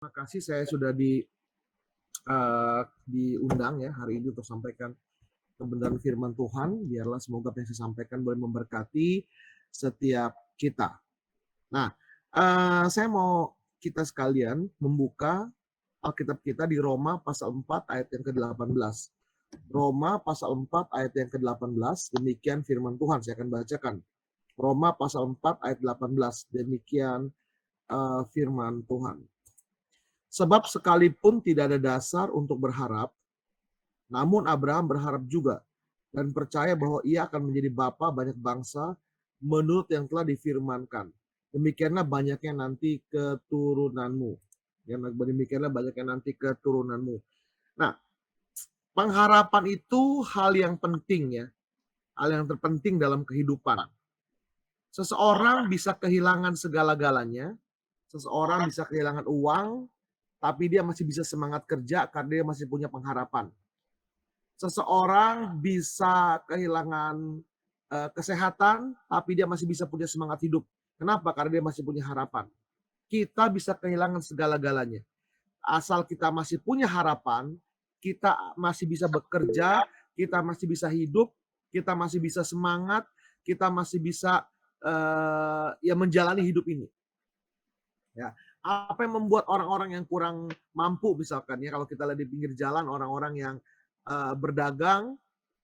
Terima kasih saya sudah diundang ya hari ini untuk sampaikan kebenaran firman Tuhan. Biarlah semoga apa yang saya sampaikan boleh memberkati setiap kita. Nah, saya mau kita sekalian membuka Alkitab kita di Roma pasal 4 ayat yang ke-18. Roma pasal 4 ayat yang ke-18, demikian firman Tuhan, saya akan bacakan. Roma pasal 4 ayat 18, demikian firman Tuhan. Sebab sekalipun tidak ada dasar untuk berharap, namun Abraham berharap juga dan percaya bahwa ia akan menjadi bapa banyak bangsa menurut yang telah difirmankan. Demikianlah banyaknya nanti keturunanmu. Ya, demikianlah banyaknya nanti keturunanmu. Nah, pengharapan itu hal yang penting ya, hal yang terpenting dalam kehidupan. Seseorang bisa kehilangan segala-galanya, seseorang bisa kehilangan uang, tapi dia masih bisa semangat kerja karena dia masih punya pengharapan. Seseorang bisa kehilangan kesehatan, tapi dia masih bisa punya semangat hidup. Kenapa? Karena dia masih punya harapan. Kita bisa kehilangan segala-galanya. Asal kita masih punya harapan, kita masih bisa bekerja, kita masih bisa hidup, kita masih bisa semangat, kita masih bisa ya menjalani hidup ini. Ya, apa yang membuat orang-orang yang kurang mampu misalkan ya kalau kita lihat di pinggir jalan orang-orang yang berdagang,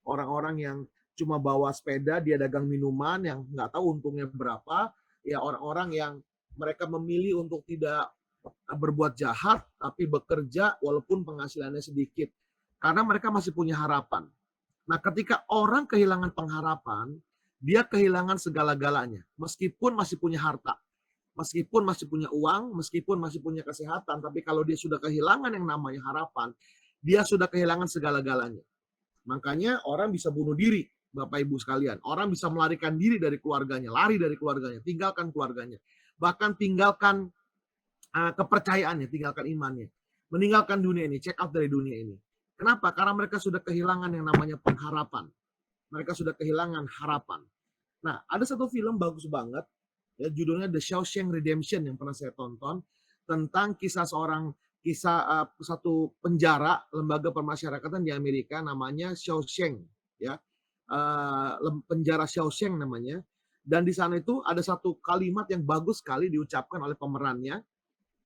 orang-orang yang cuma bawa sepeda, dia dagang minuman yang nggak tahu untungnya berapa, ya orang-orang yang mereka memilih untuk tidak berbuat jahat, tapi bekerja walaupun penghasilannya sedikit. Karena mereka masih punya harapan. Nah, ketika orang kehilangan pengharapan, dia kehilangan segala-galanya. Meskipun masih punya harta, meskipun masih punya uang, meskipun masih punya kesehatan, tapi kalau dia sudah kehilangan yang namanya harapan, dia sudah kehilangan segala-galanya. Makanya orang bisa bunuh diri, Bapak Ibu sekalian. Orang bisa melarikan diri dari keluarganya, lari dari keluarganya, tinggalkan keluarganya. Bahkan tinggalkan kepercayaannya, tinggalkan imannya. Meninggalkan dunia ini, check out dari dunia ini. Kenapa? Karena mereka sudah kehilangan yang namanya pengharapan. Mereka sudah kehilangan harapan. Nah, ada satu film bagus banget, ya, judulnya The Shawshank Redemption yang pernah saya tonton, tentang kisah satu penjara lembaga permasyarakatan di Amerika namanya Shawshank, ya. Penjara Shawshank namanya. Dan di sana itu ada satu kalimat yang bagus sekali diucapkan oleh pemerannya.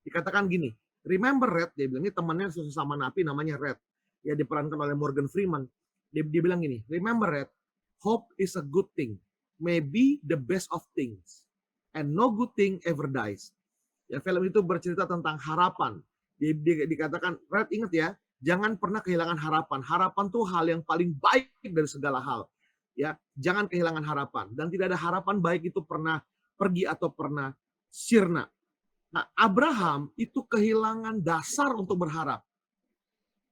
Dikatakan gini, remember Red, dia bilang, ini temannya sesama napi namanya Red. Ya, diperankan oleh Morgan Freeman. Dia bilang gini, remember Red, hope is a good thing, maybe the best of things, and no good thing ever dies. Ya, film itu bercerita tentang harapan. Dikatakan, Red, ingat ya, jangan pernah kehilangan harapan. Harapan tuh hal yang paling baik dari segala hal. Ya, jangan kehilangan harapan. Dan tidak ada harapan baik itu pernah pergi atau pernah sirna. Nah, Abraham itu kehilangan dasar untuk berharap.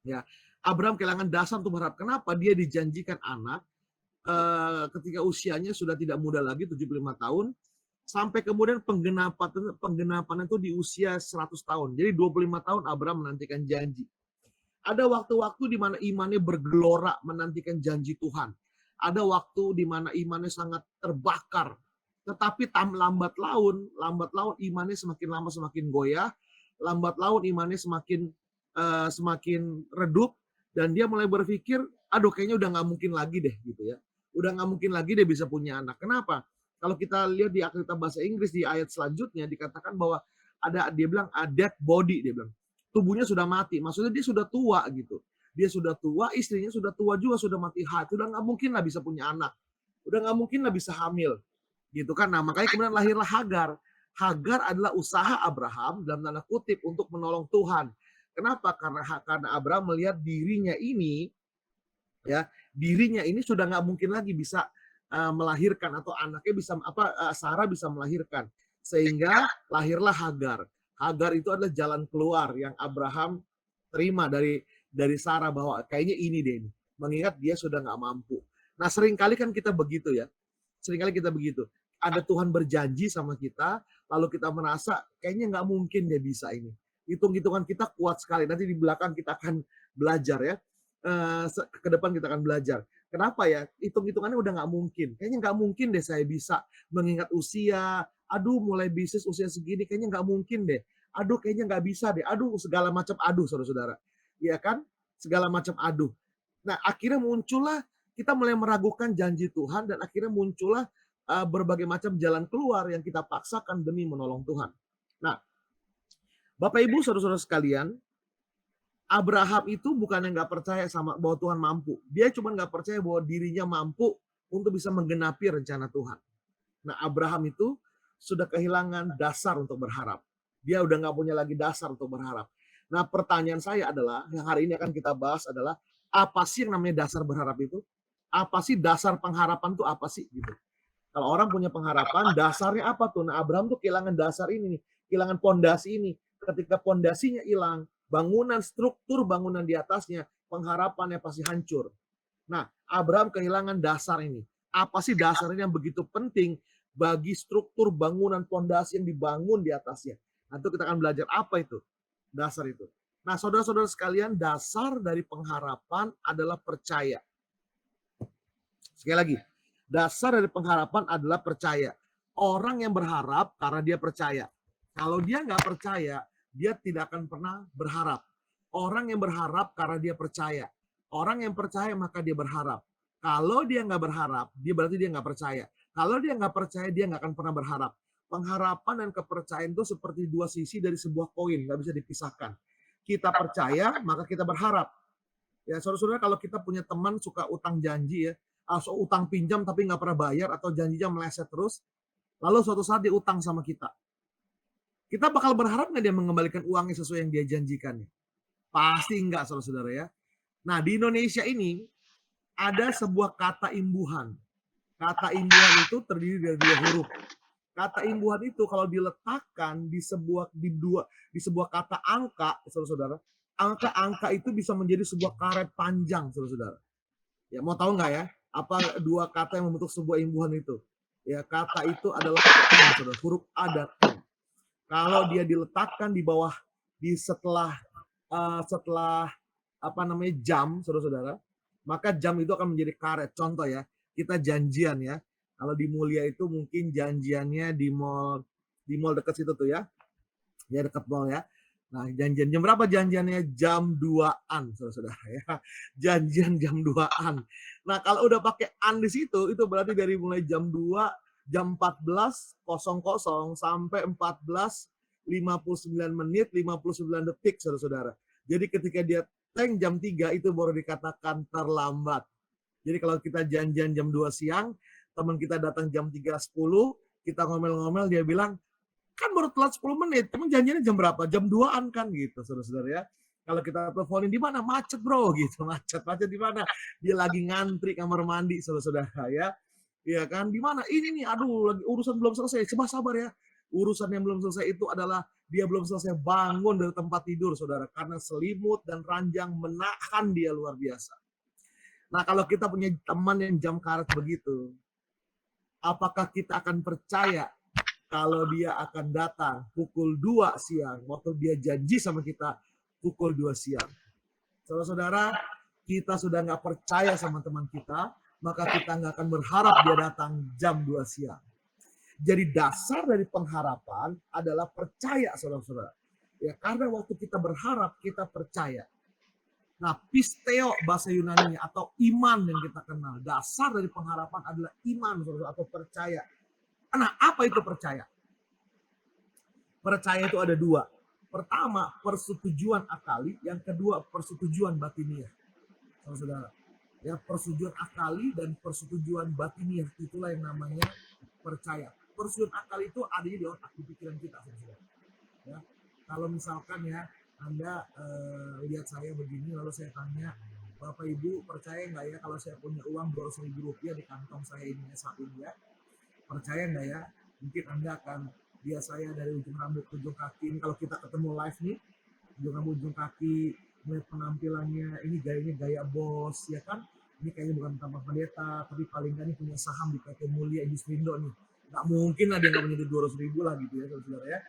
Ya, Abraham kehilangan dasar untuk berharap. Kenapa? Dia dijanjikan anak ketika usianya sudah tidak muda lagi, 75 tahun, sampai kemudian penggenapan itu di usia 100 tahun. Jadi 25 tahun Abraham menantikan janji. Ada waktu-waktu di mana imannya bergelora menantikan janji Tuhan. Ada waktu di mana imannya sangat terbakar. Tetapi lambat laun imannya semakin lama semakin goyah, lambat laun imannya semakin redup, dan dia mulai berpikir, aduh kayaknya udah nggak mungkin lagi deh gitu ya. Udah nggak mungkin lagi dia bisa punya anak. Kenapa? Kalau kita lihat di Alkitab bahasa Inggris di ayat selanjutnya dikatakan bahwa dia bilang a dead body, dia bilang tubuhnya sudah mati. Maksudnya dia sudah tua gitu. Dia sudah tua, istrinya sudah tua juga, sudah mati hati. Udah nggak mungkin lah bisa punya anak. Udah nggak mungkin lah bisa hamil. Gitu kan. Nah, makanya kemudian lahirlah Hagar. Hagar adalah usaha Abraham dalam tanda kutip untuk menolong Tuhan. Kenapa? Karena Abraham melihat dirinya ini, ya, dirinya ini sudah nggak mungkin lagi bisa melahirkan, atau anaknya bisa Sarah bisa melahirkan, sehingga lahirlah Hagar. Hagar itu adalah jalan keluar yang Abraham terima dari Sarah, bahwa kayaknya ini deh, mengingat dia sudah nggak mampu. Nah, seringkali kan kita begitu ya, seringkali kita begitu. Ada Tuhan berjanji sama kita, lalu kita merasa kayaknya nggak mungkin dia bisa ini. Hitung-hitungan kita kuat sekali. Nanti di belakang kita akan belajar ya. Ke depan kita akan belajar. Kenapa ya? Hitung-hitungannya udah nggak mungkin. Kayaknya nggak mungkin deh saya bisa, mengingat usia. Aduh, mulai bisnis usia segini kayaknya nggak mungkin deh. Aduh kayaknya nggak bisa deh, aduh segala macam aduh saudara-saudara. Iya kan? Segala macam aduh. Nah akhirnya muncullah kita mulai meragukan janji Tuhan dan akhirnya muncullah berbagai macam jalan keluar yang kita paksakan demi menolong Tuhan. Nah, Bapak Ibu saudara-saudara sekalian, Abraham itu bukan yang nggak percaya sama bahwa Tuhan mampu. Dia cuma nggak percaya bahwa dirinya mampu untuk bisa menggenapi rencana Tuhan. Nah, Abraham itu sudah kehilangan dasar untuk berharap. Dia udah nggak punya lagi dasar untuk berharap. Nah, pertanyaan saya adalah, yang hari ini akan kita bahas adalah, apa sih yang namanya dasar berharap itu? Apa sih dasar pengharapan itu apa sih? Gitu. Kalau orang punya pengharapan, dasarnya apa tuh? Nah, Abraham tuh kehilangan dasar ini nih, kehilangan pondasi ini. Ketika pondasinya hilang, bangunan, struktur bangunan di atasnya, pengharapannya pasti hancur. Nah, Abraham kehilangan dasar ini. Apa sih dasarnya yang begitu penting bagi struktur bangunan pondasi yang dibangun di atasnya? Nanti kita akan belajar apa itu dasar itu. Nah, saudara-saudara sekalian, dasar dari pengharapan adalah percaya. Sekali lagi, dasar dari pengharapan adalah percaya. Orang yang berharap karena dia percaya. Kalau dia nggak percaya, dia tidak akan pernah berharap. Orang yang berharap karena dia percaya. Orang yang percaya maka dia berharap. Kalau dia nggak berharap, dia berarti dia nggak percaya. Kalau dia nggak percaya, dia nggak akan pernah berharap. Pengharapan dan kepercayaan itu seperti dua sisi dari sebuah koin, nggak bisa dipisahkan. Kita percaya, maka kita berharap. Ya, saudara-saudara, kalau kita punya teman suka utang janji ya, utang pinjam tapi nggak pernah bayar atau janjinya meleset terus, lalu suatu saat dia utang sama kita. Kita bakal berharap nggak dia mengembalikan uangnya sesuai yang dia janjikan? Pasti enggak, saudara-saudara ya. Nah, di Indonesia ini ada sebuah kata imbuhan. Kata imbuhan itu terdiri dari dua huruf. Kata imbuhan itu kalau diletakkan di sebuah kata angka, saudara-saudara, angka-angka itu bisa menjadi sebuah karet panjang, saudara-saudara. Ya, mau tahu nggak ya? Apa dua kata yang membentuk sebuah imbuhan itu? Ya, kata itu adalah M, saudara. Huruf A dan M. Kalau dia diletakkan di bawah, setelah apa namanya jam, saudara-saudara, maka jam itu akan menjadi karet. Contoh ya, kita janjian ya. Kalau di Mulia itu mungkin janjiannya di mall dekat situ tuh ya. Ya dekat mall ya. Nah, janjian jam berapa janjiannya? Jam 2-an, saudara-saudara ya. Janjian jam 2-an. Nah, kalau udah pakai an di situ, itu berarti dari mulai jam 2, jam 14.00 sampai 14.59 menit 59 detik, saudara-saudara. Jadi ketika dia teng jam 3 itu baru dikatakan terlambat. Jadi kalau kita janjian jam 2 siang, teman kita datang jam 3.10, kita ngomel-ngomel, dia bilang, kan baru telat 10 menit, emang janjiannya jam berapa? Jam 2-an kan gitu, saudara-saudara ya. Kalau kita teleponin, di mana? Macet bro, gitu. Macet di mana? Dia lagi ngantri kamar mandi, saudara-saudara ya. Iya kan? Di mana? Ini nih, aduh, lagi urusan belum selesai. Sabar ya. Urusan yang belum selesai itu adalah dia belum selesai bangun dari tempat tidur, saudara. Karena selimut dan ranjang menahan dia luar biasa. Nah, kalau kita punya teman yang jam karet begitu, apakah kita akan percaya kalau dia akan datang pukul 2 siang, waktu dia janji sama kita pukul 2 siang. Saudara-saudara, kita sudah nggak percaya sama teman kita, maka kita nggak akan berharap dia datang jam 2 siang. Jadi dasar dari pengharapan adalah percaya, saudara-saudara. Ya, karena waktu kita berharap, kita percaya. Nah, pisteo bahasa Yunani atau iman yang kita kenal. Dasar dari pengharapan adalah iman, saudara, atau percaya. Nah, apa itu percaya? Percaya itu ada dua. Pertama, persetujuan akali. Yang kedua, persetujuan batiniah. Saudara, ya, persetujuan akali dan persetujuan batiniah. Itulah yang namanya percaya. Persetujuan akali itu adanya di otak, di pikiran kita. Saudara. Ya, kalau misalkan ya, Anda lihat saya begini, lalu saya tanya, Bapak Ibu percaya nggak ya kalau saya punya uang 200.000 rupiah di kantong saya ini saat ini ya? Percaya nggak ya? Mungkin Anda akan lihat saya dari ujung rambut ke ujung kaki. Ini kalau kita ketemu live nih, ujung rambut ujung kaki, melihat penampilannya, ini gayanya gaya bos, ya kan? Ini kayaknya bukan tanpa pendeta, tapi paling nggak ini punya saham di PT Mulia Industrindo nih. Nggak mungkin lah dia nggak punya 200.000 lah gitu ya, saudara ya.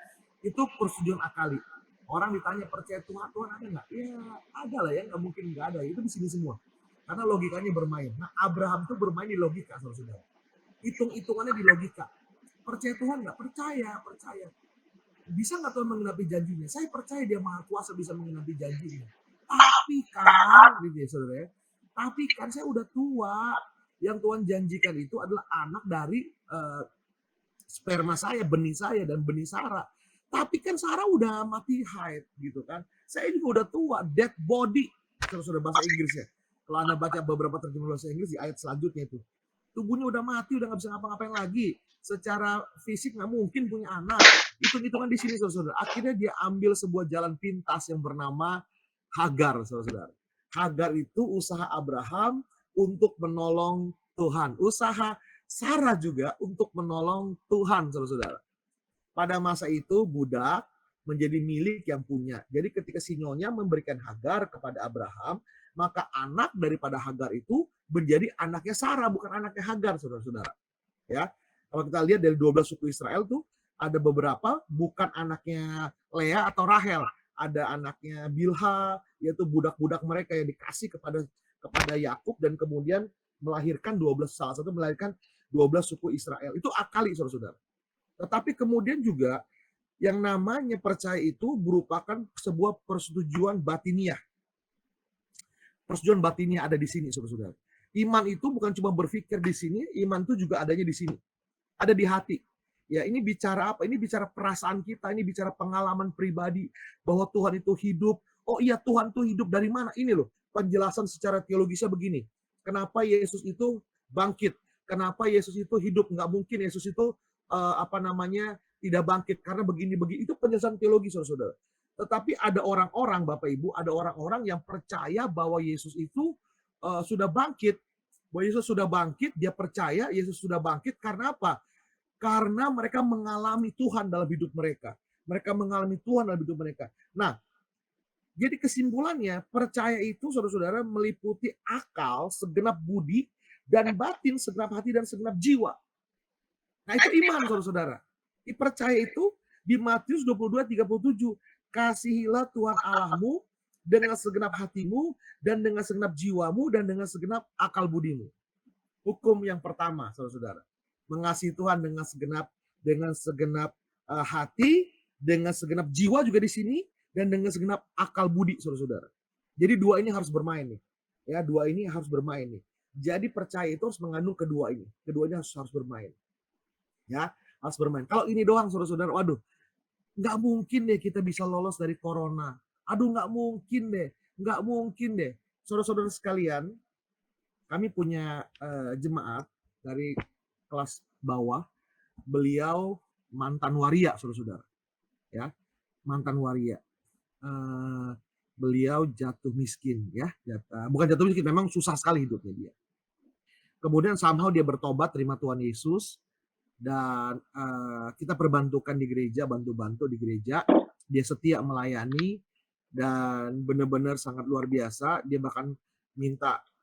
Itu persetujuan akali. Orang ditanya percaya Tuhan ada nggak? Ya ada lah ya, nggak mungkin nggak ada. Itu di sini semua. Karena logikanya bermain. Nah, Abraham tuh bermain di logika, saudara. Hitung-hitungannya di logika. Percaya Tuhan nggak? Percaya. bisa nggak Tuhan menggenapi janjinya? Saya percaya dia maha kuasa bisa menggenapi janjinya. Tapi kan, gitu ya saudara ya, tapi kan saya udah tua. Yang Tuhan janjikan itu adalah anak dari sperma saya, benih saya, dan benih Sarah. Tapi kan Sarah udah mati haid gitu kan. Saya juga udah tua, dead body. Kalau sudah bahasa Inggrisnya. Kalau Anda baca beberapa terjemahan bahasa Inggris di ayat selanjutnya itu. Tubuhnya udah mati, udah nggak bisa ngapa-ngapain lagi. Secara fisik nggak mungkin punya anak. Hitung-hitungan di sini, saudara-saudara. Akhirnya dia ambil sebuah jalan pintas yang bernama Hagar, saudara-saudara. Hagar itu usaha Abraham untuk menolong Tuhan. Usaha Sarah juga untuk menolong Tuhan, saudara-saudara. Pada masa itu budak menjadi milik yang punya. Jadi ketika si nyonya memberikan Hagar kepada Abraham, maka anak daripada Hagar itu menjadi anaknya Sarah, bukan anaknya Hagar, saudara-saudara. Ya, kalau kita lihat dari 12 suku Israel tuh ada beberapa bukan anaknya Lea atau Rahel, ada anaknya Bilha, yaitu budak-budak mereka yang dikasih kepada Yakub dan kemudian melahirkan 12, salah satu melahirkan 12 suku Israel. Itu akali, saudara-saudara. Tetapi kemudian juga yang namanya percaya itu merupakan sebuah persetujuan batiniah. Persetujuan batiniah ada di sini, saudara-saudara. Iman itu bukan cuma berpikir di sini, iman itu juga adanya di sini. Ada di hati. Ya, ini bicara apa? Ini bicara perasaan kita, ini bicara pengalaman pribadi bahwa Tuhan itu hidup. Oh iya, Tuhan itu hidup dari mana? Ini loh, penjelasan secara teologisnya begini. Kenapa Yesus itu bangkit? Kenapa Yesus itu hidup? Nggak mungkin Yesus itu tidak bangkit karena begini-begini. Itu penjelasan teologis, saudara-saudara. Tetapi ada orang-orang, Bapak Ibu, ada orang-orang yang percaya bahwa Yesus itu sudah bangkit. Bahwa Yesus sudah bangkit, dia percaya Yesus sudah bangkit karena apa? Karena mereka mengalami Tuhan dalam hidup mereka. Mereka mengalami Tuhan dalam hidup mereka. Nah, jadi kesimpulannya, percaya itu, saudara-saudara, meliputi akal, segenap budi, dan batin, segenap hati, dan segenap jiwa. Nah, itu iman, saudara-saudara. Percaya itu di Matius 22:37. Kasihilah Tuhan Allahmu dengan segenap hatimu, dan dengan segenap jiwamu, dan dengan segenap akal budimu. Hukum yang pertama, saudara-saudara. Mengasihi Tuhan dengan segenap hati, dengan segenap jiwa juga di sini, dan dengan segenap akal budi, saudara-saudara. Jadi dua ini harus bermain nih. Ya, dua ini harus bermain nih. Jadi percaya itu harus mengandung kedua ini. Keduanya harus bermain. Ya, harus bermain. Kalau ini doang, saudara-saudara, waduh, nggak mungkin deh kita bisa lolos dari corona. Aduh, nggak mungkin deh. Saudara-saudara sekalian, kami punya jemaat dari kelas bawah, beliau mantan waria, saudara-saudara. Ya, mantan waria. Beliau jatuh miskin, ya. Bukan jatuh miskin, memang susah sekali hidupnya dia. Kemudian somehow dia bertobat, terima Tuhan Yesus, dan kita perbantukan di gereja, bantu-bantu di gereja. Dia setia melayani dan benar-benar sangat luar biasa. Dia bahkan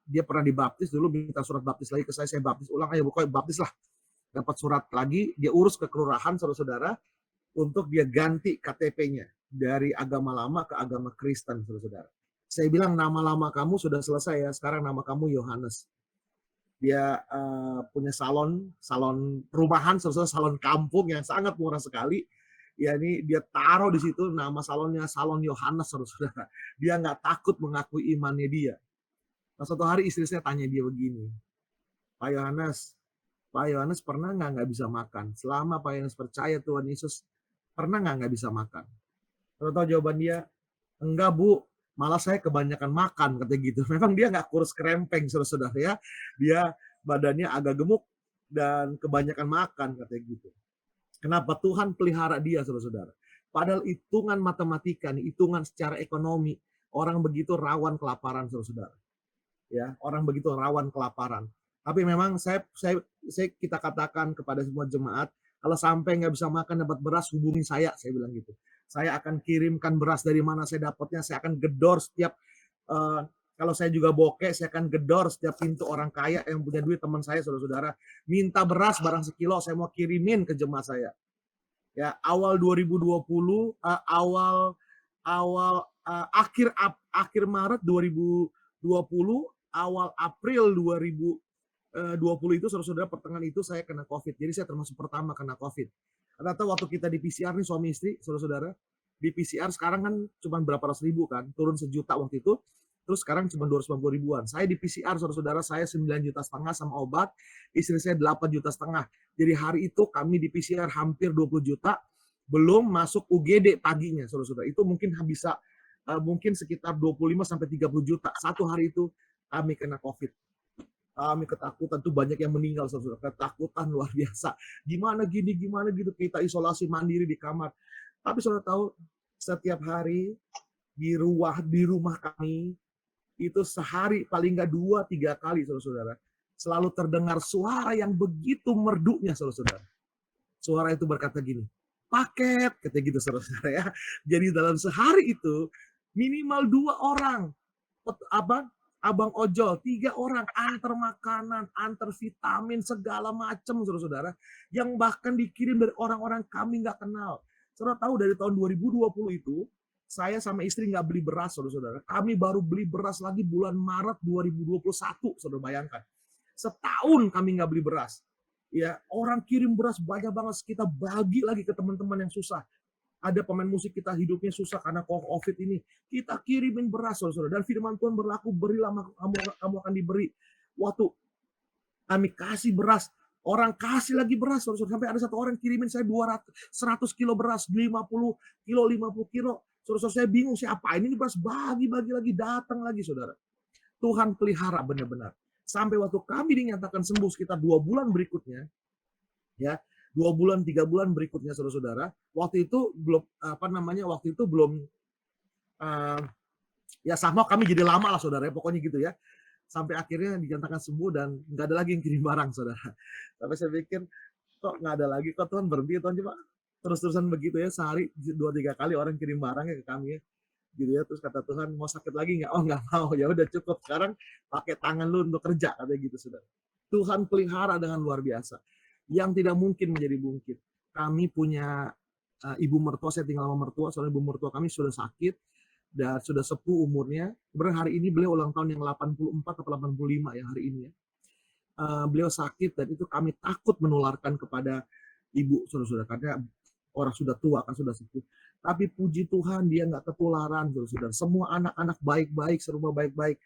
dia pernah dibaptis dulu, minta surat baptis lagi ke saya baptis ulang, ayo pokoknya baptis lah. Dapat surat lagi, dia urus ke kelurahan, saudara-saudara, untuk dia ganti KTP-nya dari agama lama ke agama Kristen, saudara-saudara. Saya bilang, nama lama kamu sudah selesai ya, sekarang nama kamu Yohanes. Dia punya salon perumahan, saudara, salon kampung yang sangat murah sekali. Ya, ini dia taruh di situ nama salonnya Salon Yohanes, saudara-saudara. Dia nggak takut mengakui imannya dia. Nah, suatu hari istri saya tanya dia begini, Pak Yohanes pernah nggak bisa makan? Selama Pak Yohanes percaya Tuhan Yesus, pernah nggak bisa makan? Kalau tahu jawaban dia, enggak Bu, malah saya kebanyakan makan, katanya gitu. Memang dia nggak kurus kerempeng, saudara-saudara ya. Dia badannya agak gemuk dan kebanyakan makan, katanya gitu. Kenapa? Tuhan pelihara dia, saudara-saudara. Padahal hitungan matematika, hitungan secara ekonomi, orang begitu rawan kelaparan, saudara-saudara. Ya, orang begitu rawan kelaparan. Tapi memang kita katakan kepada semua jemaat, kalau sampai nggak bisa makan dapat beras, hubungi saya bilang gitu. Saya akan kirimkan beras dari mana saya dapatnya, saya akan gedor setiap kalau saya juga bokeh, saya akan gedor setiap pintu orang kaya yang punya duit, teman saya, saudara-saudara, minta beras barang sekilo, saya mau kirimin ke jemaat saya. Ya, awal 2020, akhir Maret 2020, awal April 2020 itu, saudara-saudara, pertengahan itu saya kena COVID. Jadi saya termasuk pertama kena COVID. Atau waktu kita di PCR nih suami istri, saudara-saudara, di PCR sekarang kan cuma berapa ratus ribu kan, turun 1 juta waktu itu, terus sekarang cuma 250 ribuan. Saya di PCR, saudara-saudara, saya 9,5 juta sama obat, istri saya 8,5 juta. Jadi hari itu kami di PCR hampir 20 juta, belum masuk UGD paginya, saudara-saudara. Itu mungkin bisa mungkin sekitar 25 sampai 30 juta. Satu hari itu kami kena COVID. Kami ketakutan tuh, banyak yang meninggal, saudara. Ketakutan luar biasa. Gimana gini, gimana gitu, kita isolasi mandiri di kamar. Tapi saudara tahu, setiap hari di rumah kami itu sehari paling nggak 2-3 kali, saudara-saudara, selalu terdengar suara yang begitu merdunya, saudara-saudara. Suara itu berkata gini, paket, katanya gitu, saudara-saudara ya. Jadi dalam sehari itu minimal 2 orang, abang ojol, 3 orang antar makanan, antar vitamin, segala macam, saudara-saudara, yang bahkan dikirim dari orang-orang kami nggak kenal. Saudara tahu dari tahun 2020 itu, saya sama istri nggak beli beras, saudara-saudara. Kami baru beli beras lagi bulan Maret 2021, saudara bayangkan. Setahun kami nggak beli beras. Ya, orang kirim beras banyak banget, kita bagi lagi ke teman-teman yang susah. Ada pemain musik kita hidupnya susah karena COVID ini. Kita kirimin beras, saudara. Dan firman Tuhan berlaku, berilah kamu akan diberi. Waktu kami kasih beras, orang kasih lagi beras, saudara. Sampai ada satu orang kirimin saya 100 kilo beras, 50 kilo, 50 kilo. Saudara, saya bingung, saya apain ini beras, bagi-bagi lagi, datang lagi, saudara. Tuhan pelihara benar-benar. Sampai waktu kami dinyatakan sembuh sekitar 2 bulan berikutnya, ya, 2 bulan, 3 bulan berikutnya, saudara-saudara, waktu itu belum, waktu itu belum, ya sama kami jadi lama lah, saudara, pokoknya gitu ya. Sampai akhirnya dinyatakan sembuh dan nggak ada lagi yang kirim barang, saudara. Tapi saya pikir, kok nggak ada lagi, kok Tuhan berhenti, Tuhan cuma terus-terusan begitu ya, sehari 2-3 kali orang kirim barangnya ke kami ya. Gitu ya, terus kata Tuhan, mau sakit lagi nggak? Oh nggak mau, ya udah cukup, sekarang pakai tangan lu untuk kerja, katanya gitu, saudara. Tuhan pelihara dengan luar biasa, yang tidak mungkin menjadi mungkin. Kami punya ibu mertua, saya tinggal sama mertua, soalnya ibu mertua kami sudah sakit dan sudah sepuh umurnya. Kemudian hari ini beliau ulang tahun yang 84 atau 85 ya hari ini ya. Beliau sakit dan itu kami takut menularkan kepada ibu, saudara-saudara, karena orang sudah tua kan, sudah sepuh. Tapi puji Tuhan dia nggak ketularan, saudara-saudara. Semua anak-anak baik-baik, serumah baik-baik.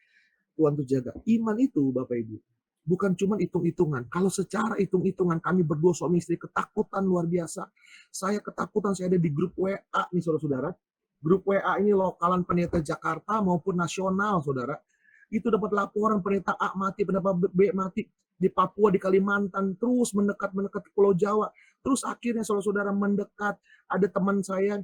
Tuhan tuh jaga. Iman itu, Bapak Ibu, bukan cuma hitung-hitungan. Kalau secara hitung-hitungan kami berdua suami istri ketakutan luar biasa. Saya ketakutan, saya ada di grup WA nih, saudara-saudara. Grup WA ini lokalan pendeta Jakarta maupun nasional, saudara. Itu dapat laporan pendeta A mati, pendeta B mati di Papua, di Kalimantan, terus mendekat ke Pulau Jawa. Terus akhirnya saudara-saudara mendekat, ada teman saya,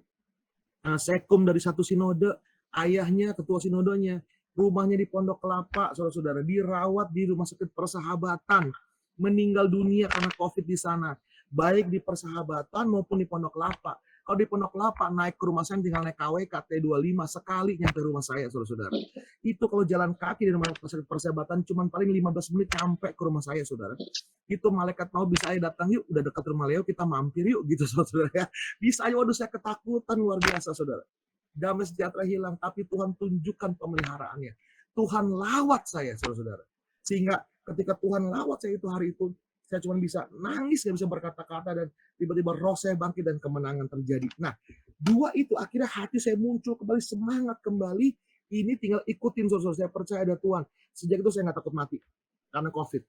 sekum dari satu sinode, ayahnya ketua sinodenya, rumahnya di Pondok Kelapa, saudara-saudara, dirawat di Rumah Sakit Persahabatan, meninggal dunia karena COVID di sana, baik di Persahabatan maupun di Pondok Kelapa. Kalau di Pondok Kelapa, naik ke rumah saya tinggal naik KW T25, sekali nyampe rumah saya, saudara-saudara. Itu kalau jalan kaki di Rumah Sakit Persahabatan, cuma paling 15 menit nyampe ke rumah saya, saudara. Itu malaikat mau bisa ayo datang yuk, udah dekat rumah Leo, kita mampir yuk, gitu, saudara ya. Bisa ayo, waduh saya ketakutan luar biasa, saudara. Damai sejahtera hilang, tapi Tuhan tunjukkan pemeliharaannya. Tuhan lawat saya, saudara-saudara. Sehingga ketika Tuhan lawat saya itu hari itu, saya cuma bisa nangis, nggak bisa berkata-kata, dan tiba-tiba roh saya bangkit dan kemenangan terjadi. Nah, 2 itu akhirnya hati saya muncul kembali, semangat kembali. Ini tinggal ikutin, saudara. Saya percaya ada Tuhan. Sejak itu saya nggak takut mati karena COVID,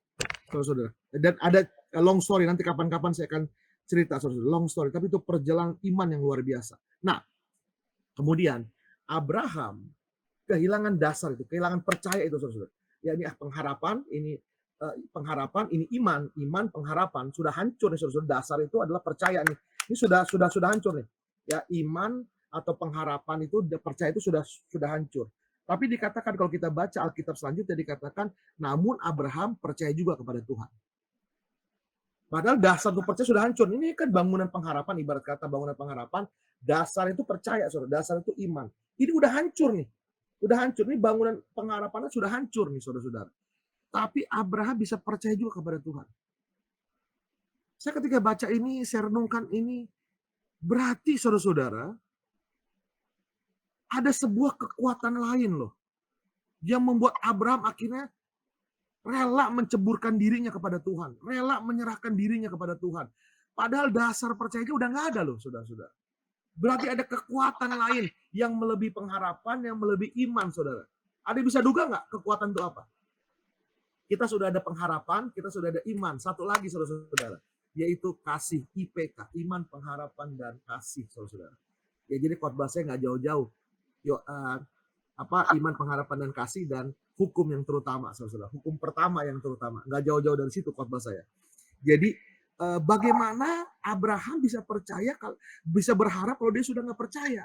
saudara. Dan ada long story, nanti kapan-kapan saya akan cerita, saudara. Long story, tapi itu perjalanan iman yang luar biasa. Nah, kemudian Abraham kehilangan dasar itu, kehilangan percaya itu, saudara. Ya ini pengharapan, ini pengharapan, ini iman, pengharapan sudah hancur nih, saudara. Dasar itu adalah percaya nih. Ini sudah hancur nih. Ya, iman atau pengharapan itu, percaya itu sudah hancur. Tapi dikatakan kalau kita baca Alkitab selanjutnya dikatakan, namun Abraham percaya juga kepada Tuhan. Padahal dasar itu percaya sudah hancur. Ini kan bangunan pengharapan, ibarat kata bangunan pengharapan, dasar itu percaya, saudara. Dasar itu iman. Ini udah hancur nih. Udah hancur. Ini bangunan pengharapannya sudah hancur nih, saudara-saudara. Tapi Abraham bisa percaya juga kepada Tuhan. Saya ketika baca ini, saya renungkan ini, berarti saudara-saudara, ada sebuah kekuatan lain loh, yang membuat Abraham akhirnya rela menceburkan dirinya kepada Tuhan, rela menyerahkan dirinya kepada Tuhan. Padahal dasar percayanya udah nggak ada loh, saudara-saudara. Berarti ada kekuatan lain yang melebihi pengharapan, yang melebihi iman, saudara. Ada bisa duga nggak kekuatan itu apa? Kita sudah ada pengharapan, kita sudah ada iman. Satu lagi, saudara-saudara, yaitu kasih, IPK, iman, pengharapan, dan kasih, saudara-saudara. Ya, jadi khotbah saya nggak jauh-jauh. Iman, pengharapan, dan kasih, dan hukum yang terutama, saudara-saudara. Hukum pertama yang terutama. Nggak jauh-jauh dari situ khotbah saya. Jadi bagaimana Abraham bisa percaya, bisa berharap kalau dia sudah nggak percaya?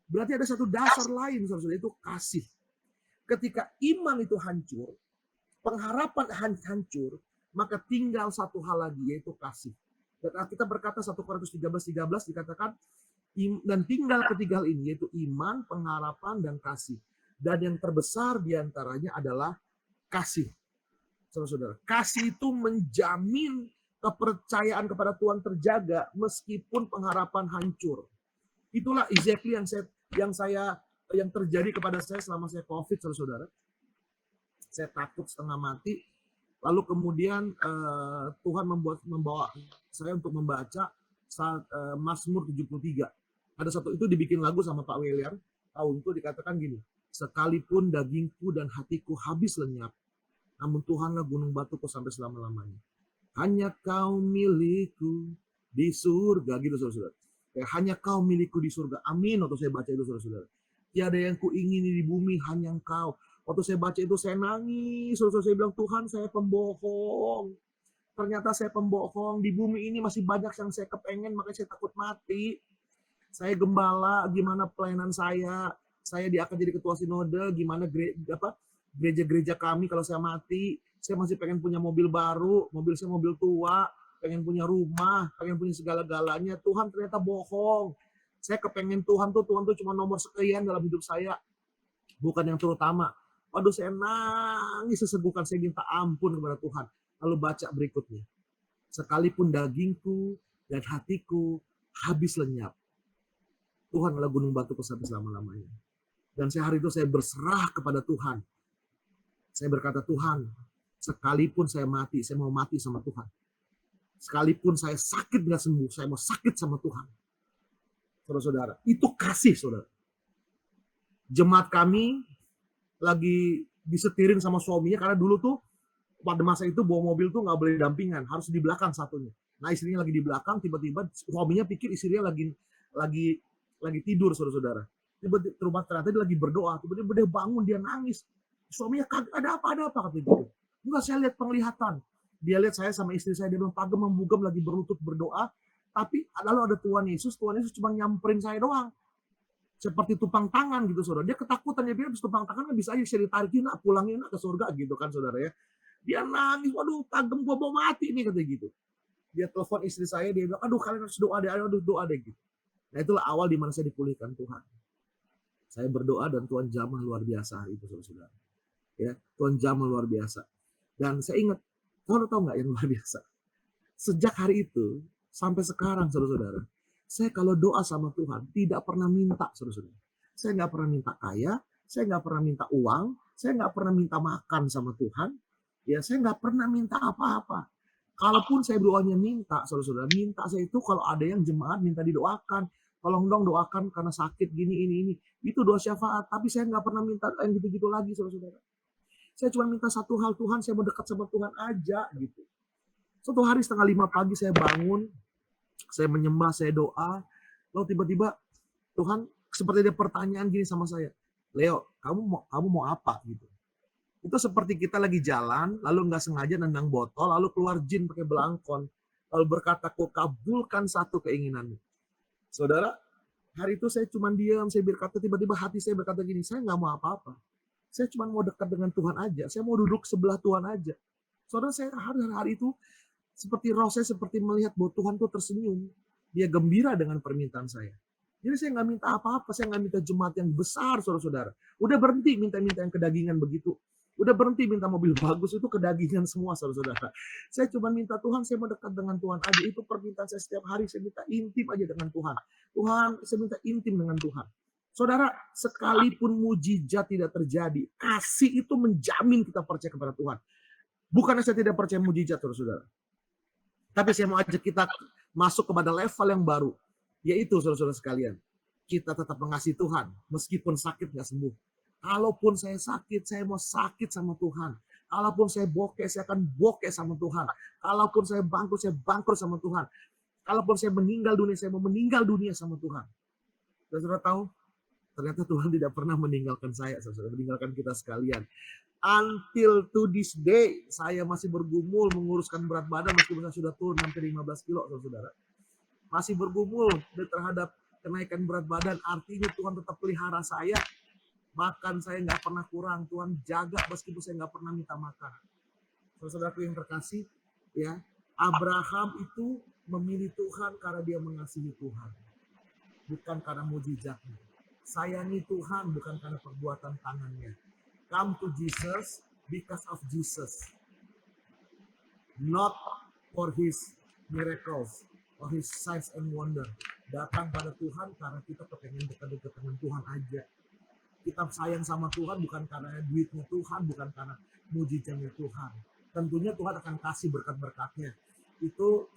Berarti ada satu dasar lain, saudara-saudara, itu kasih. Ketika iman itu hancur, pengharapan hancur, maka tinggal satu hal lagi, yaitu kasih. Dan kita berkata 1 Korintus 13:13 dikatakan, dan tinggal ketiga hal ini, yaitu iman, pengharapan, dan kasih. Dan yang terbesar diantaranya adalah kasih. Saudara-saudara, kasih itu menjamin kepercayaan kepada Tuhan terjaga meskipun pengharapan hancur. Itulah exactly yang terjadi kepada saya selama saya COVID, saudara-saudara. Saya takut setengah mati. Lalu kemudian Tuhan membawa saya untuk membaca Mazmur 73. Ada satu itu dibikin lagu sama Pak William. Tahun itu dikatakan gini, sekalipun dagingku dan hatiku habis lenyap, namun Tuhanlah gunung batuku sampai selama-lamanya. Hanya kau milikku di surga, gitu saudara-saudara. Hanya kau milikku di surga. Amin. Waktu saya baca itu, saudara-saudara. Tiada yang kuingini di bumi, hanya engkau. Waktu saya baca itu saya nangis. Saudara-saudara, saya bilang, Tuhan, saya pembohong. Ternyata saya pembohong. Di bumi ini masih banyak yang saya kepengen, makanya saya takut mati. Saya gembala, gimana pelayanan saya akan jadi ketua sinode, gimana gereja-gereja kami kalau saya mati. Saya masih pengen punya mobil baru, mobil saya mobil tua, pengen punya rumah, pengen punya segala-galanya. Tuhan ternyata bohong. Saya kepengen Tuhan tuh cuma nomor sekian dalam hidup saya, bukan yang terutama. Waduh, saya nangis sesegukan, saya minta ampun kepada Tuhan. Lalu baca berikutnya, sekalipun dagingku dan hatiku habis lenyap, Tuhan adalah gunung batuku sampai selama-lamanya. Dan hari itu saya berserah kepada Tuhan. Saya berkata, Tuhan, sekalipun saya mati, saya mau mati sama Tuhan. Sekalipun saya sakit nggak sembuh, saya mau sakit sama Tuhan. Saudara-saudara, itu kasih, saudara. Jemaat kami lagi disetirin sama suaminya, karena dulu tuh pada masa itu bawa mobil tuh nggak boleh dampingan, harus di belakang satunya. Nah, istrinya lagi di belakang, tiba-tiba suaminya pikir istrinya lagi tidur, saudara-saudara. Tiba-tiba ternyata dia lagi berdoa, tiba-tiba dia bangun, dia nangis. Suaminya, ada apa kata gitu. Enggak, saya lihat penglihatan. Dia lihat saya sama istri saya, dia bilang, Pagem membugam lagi berlutut berdoa, tapi lalu ada Tuhan Yesus cuma nyamperin saya doang. Seperti tupang tangan gitu, saudara. Dia ketakutan, dia bilang, tupang tangan kan bisa aja saya ditarikin, pulangin ke surga gitu kan, saudara ya. Dia nangis, waduh, Pagem gua mau mati nih, kata gitu. Dia telepon istri saya, dia bilang, aduh kalian harus doa deh gitu. Nah, itulah awal di mana saya dipulihkan Tuhan. Saya berdoa dan Tuhan jamah luar biasa hari itu, saudara-saudara. Ya, Tuhan jamah luar biasa. Dan saya ingat, Tuhan tahu nggak yang luar biasa? Sejak hari itu sampai sekarang, saudara-saudara, saya kalau doa sama Tuhan tidak pernah minta, saudara-saudara. Saya nggak pernah minta kaya, saya nggak pernah minta uang, saya nggak pernah minta makan sama Tuhan. Ya, saya nggak pernah minta apa-apa. Kalaupun saya doanya minta, saudara-saudara, minta saya itu kalau ada yang jemaat minta didoakan, tolong dong doakan karena sakit gini ini. Itu doa syafaat. Tapi saya nggak pernah minta yang gitu-gitu lagi, saudara-saudara. Saya cuma minta satu hal, Tuhan, saya mau dekat sama Tuhan aja gitu. Suatu hari 4:30 pagi saya bangun, saya menyembah, saya doa, lalu tiba-tiba Tuhan seperti ada pertanyaan gini sama saya, Leo, kamu mau apa gitu? Itu seperti kita lagi jalan, lalu nggak sengaja nendang botol, lalu keluar jin pakai belangkon, lalu berkata, kau kabulkan satu keinginanmu. Saudara, hari itu saya cuma diam, saya berkata, tiba-tiba hati saya berkata gini, saya nggak mau apa-apa. Saya cuma mau dekat dengan Tuhan aja. Saya mau duduk sebelah Tuhan aja. Saudara, saya hari itu seperti roh saya seperti melihat bahwa Tuhan tuh tersenyum. Dia gembira dengan permintaan saya. Jadi saya nggak minta apa-apa. Saya nggak minta jemaat yang besar, saudara-saudara. Udah berhenti minta-minta yang kedagingan begitu. Udah berhenti minta mobil bagus, itu kedagingan semua, saudara-saudara. Saya cuma minta Tuhan, saya mau dekat dengan Tuhan aja. Itu permintaan saya setiap hari. Saya minta intim aja dengan Tuhan. Tuhan, saya minta intim dengan Tuhan. Saudara, sekalipun mujizat tidak terjadi, kasih itu menjamin kita percaya kepada Tuhan. Bukannya saya tidak percaya mujizat, saudara. Tapi saya mau ajak kita masuk kepada level yang baru. Yaitu saudara-saudara sekalian, kita tetap mengasihi Tuhan meskipun sakit nggak sembuh. Kalaupun saya sakit, saya mau sakit sama Tuhan. Kalaupun saya bokeh, saya akan bokeh sama Tuhan. Kalaupun saya bangkrut sama Tuhan. Kalaupun saya meninggal dunia, saya mau meninggal dunia sama Tuhan. Saudara tahu, ternyata Tuhan tidak pernah meninggalkan saya, saudara, meninggalkan kita sekalian. Until to this day, saya masih bergumul menguruskan berat badan meskipun saya sudah turun hampir 15 kilo, saudara. Masih bergumul terhadap kenaikan berat badan, artinya Tuhan tetap pelihara saya. Makan saya nggak pernah kurang, Tuhan jaga meskipun saya nggak pernah minta makan. Saudaraku yang terkasih, ya, Abraham itu memilih Tuhan karena dia mengasihi Tuhan, bukan karena mujizatnya. Sayangi Tuhan bukan karena perbuatan tangannya. Come to Jesus because of Jesus, not for his miracles or his signs and wonder. Datang pada Tuhan karena kita kepengen dekat-dekat dengan Tuhan aja. Kita sayang sama Tuhan bukan karena duitnya Tuhan, bukan karena mujizatnya Tuhan. Tentunya Tuhan akan kasih berkat-berkatnya. Itu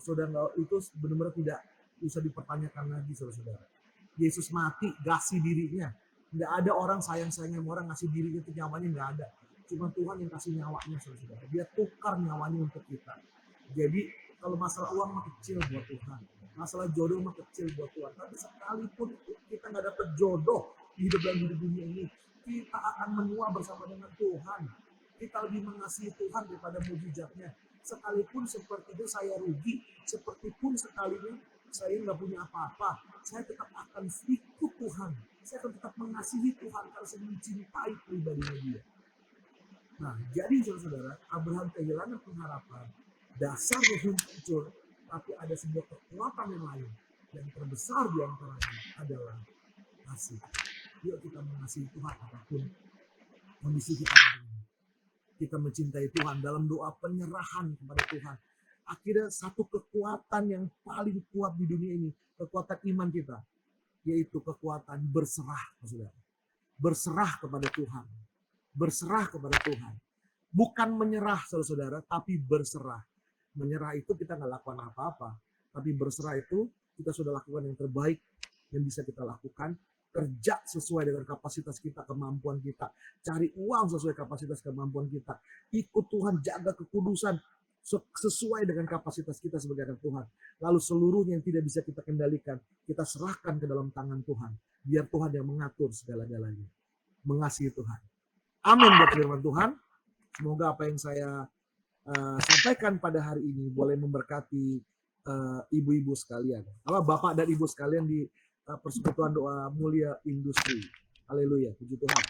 benar-benar tidak bisa dipertanyakan lagi, saudara-saudara. Yesus mati, kasih dirinya. Nggak ada orang sayang-sayangnya orang ngasih dirinya itu nyawanya, nggak ada. Cuma Tuhan yang kasih nyawanya, saudara-saudara. Dia tukar nyawanya untuk kita. Jadi kalau masalah uang mah kecil buat Tuhan. Masalah jodoh mah kecil buat Tuhan. Tapi sekalipun kita nggak dapat jodoh di hidup dunia ini, kita akan menua bersama dengan Tuhan. Kita lebih mengasihi Tuhan daripada mujizatnya. Sekalipun seperti itu saya rugi, seperti pun sekalinya saya nggak punya apa-apa, saya tetap akan ikut Tuhan. Saya akan tetap mengasihi Tuhan karena saya mencintai pribadinya dia. Nah, jadi saudara-saudara, Abraham kehilangan pengharapan, dasarnya hancur, tapi ada sebuah kekuatan yang lain. Yang terbesar di antaranya adalah kasih. Yuk kita mengasihi Tuhan apapun kondisi kita. Kita mencintai Tuhan dalam doa penyerahan kepada Tuhan. Akhirnya satu kekuatan yang paling kuat di dunia ini, kekuatan iman kita, yaitu kekuatan berserah, saudara. Berserah kepada Tuhan. Berserah kepada Tuhan. Bukan menyerah, saudara-saudara, tapi berserah. Menyerah itu kita nggak lakukan apa-apa. Tapi berserah itu kita sudah lakukan yang terbaik yang bisa kita lakukan. Kerja sesuai dengan kapasitas kita, kemampuan kita. Cari uang sesuai kapasitas kemampuan kita. Ikut Tuhan, jaga kekudusan sesuai dengan kapasitas kita sebagai anak Tuhan. Lalu seluruhnya yang tidak bisa kita kendalikan, kita serahkan ke dalam tangan Tuhan. Biar Tuhan yang mengatur segala-galanya. Mengasihi Tuhan. Amin buat firman Tuhan. Semoga apa yang saya sampaikan pada hari ini boleh memberkati ibu-ibu sekalian. Bapak dan ibu sekalian di Persekutuan Doa Mulia Industri. Haleluya, puji Tuhan.